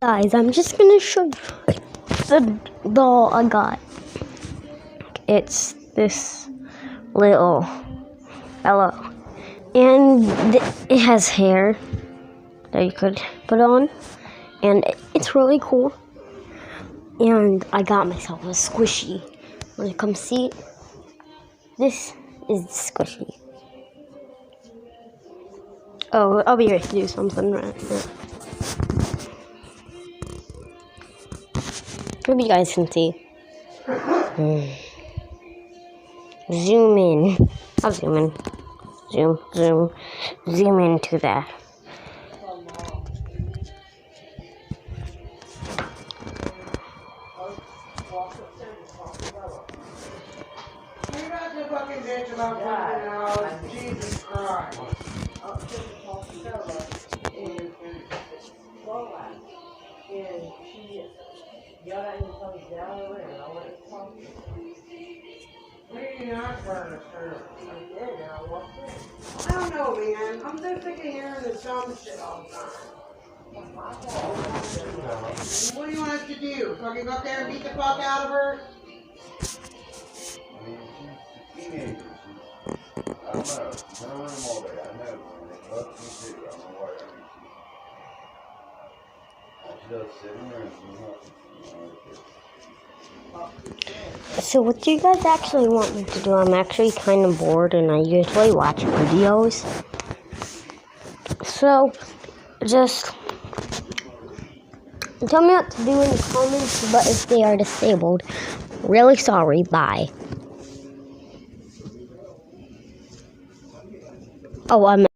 Guys, I'm just gonna show you the doll I got. It's this little fellow, and it has hair that you could put on, and it's really cool. And I got myself a squishy. Wanna come see it? This is squishy. Oh, I'll be right to do something right now. Maybe you guys can see. Zoom in. I'll zoom in. Zoom into that. Jesus Christ. I don't know, man. I'm so sick of hearing this dumb shit all the time. What do you want us to do? Fucking go up there and beat the fuck out of her? I mean, she's a teenager. I don't know. She's in a room all day. I know. And it bugs me too. I don't know why. All she does is sit in the room. So what do you guys actually want me to do? I'm actually kind of bored and I usually watch videos. So just tell me what to do in the comments, but if they are disabled, really sorry, bye. Oh,